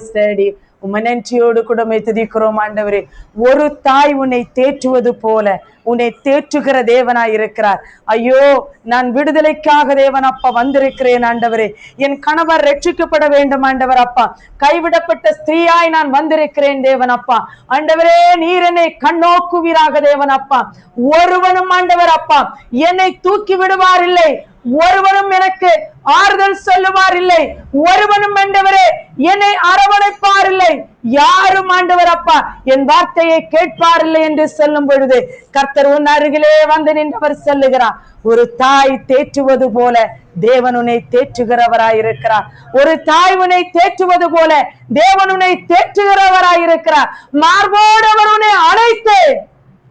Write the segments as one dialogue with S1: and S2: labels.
S1: Study உமனன்றியோடு கூட துதிக்கிறோம் ஆண்டவரே. ஒரு தாய் உன்னை தேற்றுவது போல உன்னை தேற்றுகிற தேவனாய் இருக்கிறார். ஐயோ, நான் விடுதலைக்காக தேவன் அப்பா வந்திருக்கிறேன் ஆண்டவரே. என் கணவர் ரட்சிக்கப்பட வேண்டும் ஆண்டவர் அப்பா. கைவிடப்பட்ட ஸ்திரீயாய் நான் வந்திருக்கிறேன் தேவன் அப்பா. ஆண்டவரே, நீர் என்னை கண்ணோக்குவீராக தேவன் அப்பா. ஒருவனும் ஆண்டவர் அப்பா என்னை தூக்கி விடுவார் இல்லை, ஒருவனும் எனக்கு ஆறுதல் சொல்லுவார் இல்லை, ஒருவனும் ஆண்டவரே என்னை அரவணைப்பார் இல்லை, யாரும் ஆண்டவர் அப்பா என் வார்த்தையை கேட்பார் இல்லை என்று சொல்லும் பொழுது கர்த்தர் உன் அருகிலே வந்து நின்றவர் சொல்லுகிறார், ஒரு தாய் தேற்றுவது போல தேவன் உன்னை தேற்றுகிறவராயிருக்கிறார். ஒரு தாய் உன்னை தேற்றுவது போல தேவன் உன்னை தேற்றுகிறவராயிருக்கிறார். மார்போடு அவர் உன்னை அழைத்து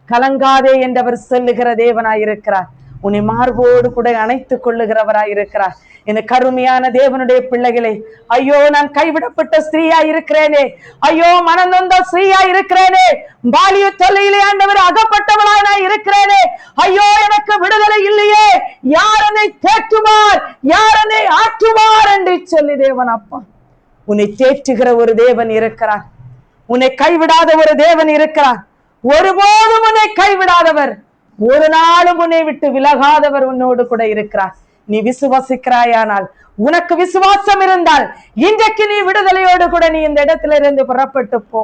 S1: கலங்காதே என்றவர் சொல்லுகிற தேவனாயிருக்கிறார். உன்னை மார்போடு கூட அணைத்துக் கொள்ளுகிறவராயிருக்கிறார். என கருமையான தேவனுடைய பிள்ளைகளே, ஐயோ நான் கைவிடப்பட்ட ஸ்திரீயா இருக்கிறேனே, ஐயோ மனநொந்த ஸ்திரீயா இருக்கிறேனே, பாலிய தொல்லையிலே ஆண்டவர் அகப்பட்டவளாய் நான் இருக்கிறேனே, ஐயோ எனக்கு விடுதலை இல்லையே, யார் என்னை தேற்றுவார், யார் என்னை ஆற்றுவார் என்று சொல்லி தேவன் அப்பா உன்னை தேற்றுகிற ஒரு தேவன் இருக்கிறார். உன்னை கைவிடாத ஒரு தேவன் இருக்கிறார். ஒருபோதும் உன்னை கைவிடாதவர், ஒரு நாளும் உன்னை விட்டு விலகாதவர் உன்னோடு கூட இருக்கிறார். நீ விசுவாசிக்கிறாயானால், உனக்கு விசுவாசம் இருந்தால் இன்றைக்கு நீ விடுதலையோடு கூட நீ இந்த இடத்துல இருந்து புறப்பட்டு போ.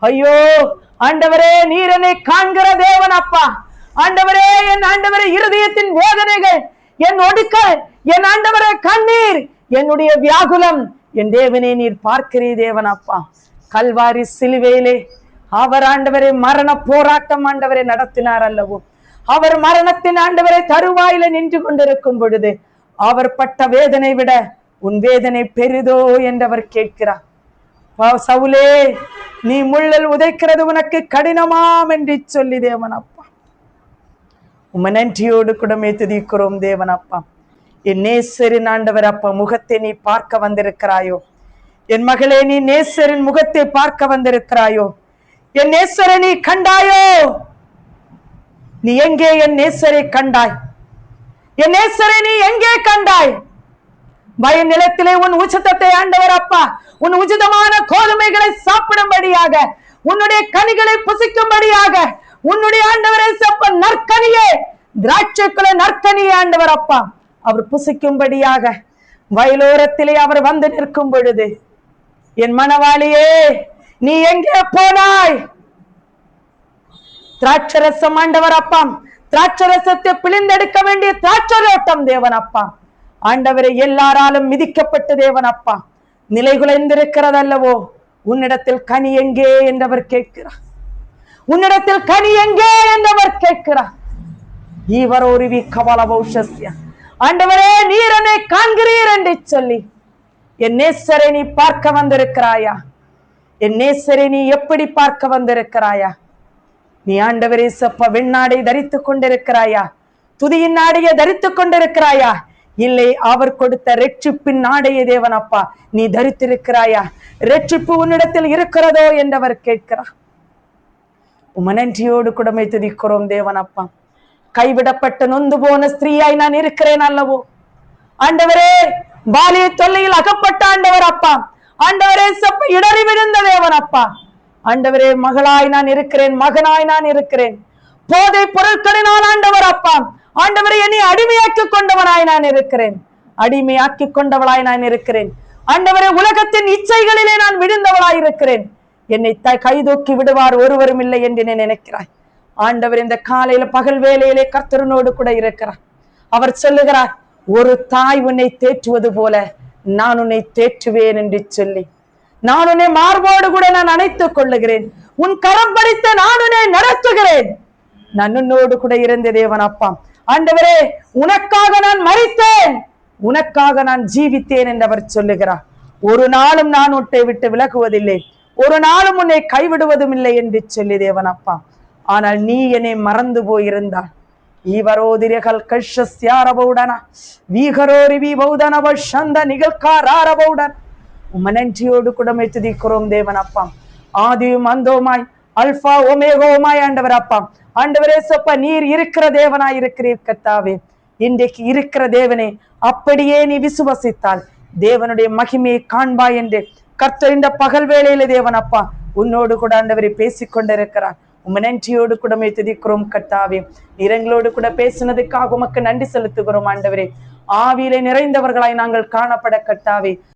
S1: ஐயோ ஆண்டவரே, நீர் என்னை காண்கிற தேவன் அப்பா. ஆண்டவரே, என் ஆண்டவரே இருதயத்தின் வேதனைகள், என் ஒடுக்கல், என் ஆண்டவரே கண்ணீர், என்னுடைய வியாகுலம், என் தேவனே நீர் பார்க்கிறீர் தேவன் அப்பா. கல்வாரி சிலுவையிலே அவர் ஆண்டவரே மரண போராட்டம் ஆண்டவரை நடத்தினார் அல்லவோ. அவர் மரணத்தின் ஆண்டவரை தருவாயில நின்று கொண்டிருக்கும் பொழுது அவர் பட்ட வேதனை விட உன் வேதனை பெரிதோ என்றவர் கேட்கிறார். சவுலே, நீ முள்ளல் உதைக்கிறது உனக்கு கடினமாம் என்று சொல்லி தேவன் அப்பா உம்மை நன்றியோடு கூடமே துதிக்கிறோம் தேவன் அப்பா. என் நேசரின் ஆண்டவர் அப்பா முகத்தை நீ பார்க்க வந்திருக்கிறாயோ? என் மகளே, நீ நேசரின் முகத்தை பார்க்க வந்திருக்கிறாயோ? என் நேசரை நீ கண்டாயோ? நீ எங்கே என் நேசரை கண்டாய்? என் நேசரை நீ எங்கே கண்டாய்? வய நிலத்திலே உன் உச்சிதத்தை ஆண்டவர் அப்பா உன் உச்சிதமான கோதுமைகளை சாப்பிடும்படியாக, உன்னுடைய கனிகளை புசிக்கும்படியாக, உன்னுடைய ஆண்டவரை செப்ப நற்கனியே, திராட்சைக்குள்ள நற்கனியே ஆண்டவர் அப்பா அவர் புசிக்கும்படியாக வயலோரத்திலே அவர் வந்து நிற்கும் பொழுது, என் மனவாளியே நீ எங்கே போனாய்? திராட்சரசம் ஆண்டவர் அப்பா, திராட்சரசத்தை பிழிந்தெடுக்க வேண்டிய திராட்சரோட்டம் தேவன் அப்பா ஆண்டவரை எல்லாராலும் மிதிக்கப்பட்டு தேவன் அப்பா நிலை குலைந்திருக்கிறது அல்லவோ. உன்னிடத்தில் கனி எங்கே என்றவர் கேட்கிறார். உன்னிடத்தில் கனி எங்கே என்றவர் கேட்கிறார். ஈவரோரிவி கவலபௌஷஸ்ய, ஆண்டவரே நீர் என்னை காண்கிறீர் என்று சொல்லி என் நேசரை நீ பார்க்க வந்திருக்கிறாயா? என் நேசரை நீ எப்படி பார்க்க வந்திருக்கிறாயா? நீ ஆண்டவரே சப்ப வெண்ணாடை தரித்துக் கொண்டிருக்கிறாயா? துதியின் நாடையை தரித்துக் கொண்டிருக்கிறாயா? இல்லை, அவர் கொடுத்த ரட்சிப்பின் நாடையை தேவன் அப்பா நீ தரித்திருக்கிறாயா? ரட்சிப்பு உன்னிடத்தில் இருக்கிறதோ என்றவர் கேட்கிறார். உம்மை நன்றியோடு கூடமை துதிக்கிறோம் தேவன் அப்பா. கைவிடப்பட்ட நொந்து போன ஸ்திரீயாய் நான் இருக்கிறேன் அல்லவோ ஆண்டவரே. பாலிய தொல்லையில் அகப்பட்ட ஆண்டவர் அப்பா, ஆண்டவரே சப்ப இடறி விழுந்த தேவன் அப்பா, ஆண்டவரே மகளாய் நான் இருக்கிறேன், மகனாய் நான் இருக்கிறேன். போதை பொருட்களினால் ஆண்டவர் அப்பா ஆண்டவரை என்னை அடிமையாக்கி கொண்டவனாய் நான் இருக்கிறேன், அடிமையாக்கி கொண்டவளாய் நான் இருக்கிறேன். ஆண்டவரே உலகத்தின் இச்சைகளிலே நான் விழுந்தவளாய் இருக்கிறேன். என்னை கைதூக்கி விடுவார் ஒருவரும் இல்லை என்று நினைக்கிறாய். ஆண்டவர் இந்த காலையில பகல் வேலையிலே கர்த்தரனோடு கூட இருக்கிறார். அவர் சொல்லுகிறார், ஒரு தாய் உன்னை தேற்றுவது போல நான் உன்னை தேற்றுவேன் என்று சொல்லி, நான் உன்னை மார்போடு கூட நான் அணைத்துக் கொள்ளுகிறேன், உன் கரம் பறித்து நான் உன்னை நடத்துகிறேன், நான் உன்னோடு கூட இருந்த தேவன் அப்பா. ஆண்டவரே உனக்காக நான் மரித்தேன், உனக்காக நான் ஜீவித்தேன் என்று அவர் சொல்லுகிறார். ஒரு நாளும் நான் உன்னை விட்டு விலகுவதில்லை, ஒரு நாளும் உன்னை கைவிடுவதும் இல்லை என்று சொல்லி தேவன் அப்பா. ஆனால் நீ என்னை மறந்து போயிருந்தால் ஈவரோதிரகல் கஷ்யஸ்யாரபௌடன வீகரோரி வீபௌதனவ சந்த நிகழ்காரபௌடன் உம்மை நன்றியோடு கூடமை துதிக்கிறோம் தேவன் அப்பா. ஆதியும் அந்தோமாய் அல்பா ஒமேகோமாய் ஆண்டவர் அப்பா. ஆண்டவரே சப்பா, நீர் இருக்கிற தேவனாய் இருக்கிறீர் கர்த்தாவே. இன்றைக்கு இருக்கிற தேவனே, அப்படியே நீ விசுவசித்தால் தேவனுடைய மகிமையை காண்பாய் என்று கர்த்தர் இந்த பகல் வேளையில தேவன் அப்பா உன்னோடு கூட ஆண்டவரை பேசிக்கொண்டிருக்கிறார். உம்மை நன்றியோடு கூட துதிக்கிறோம் கர்த்தாவே. இரங்களோடு கூட பேசினதுக்காக உமக்கு நன்றி செலுத்துகிறோம் ஆண்டவரே. ஆவியிலே நிறைந்தவர்களாய் நாங்கள் காணப்பட கர்த்தாவே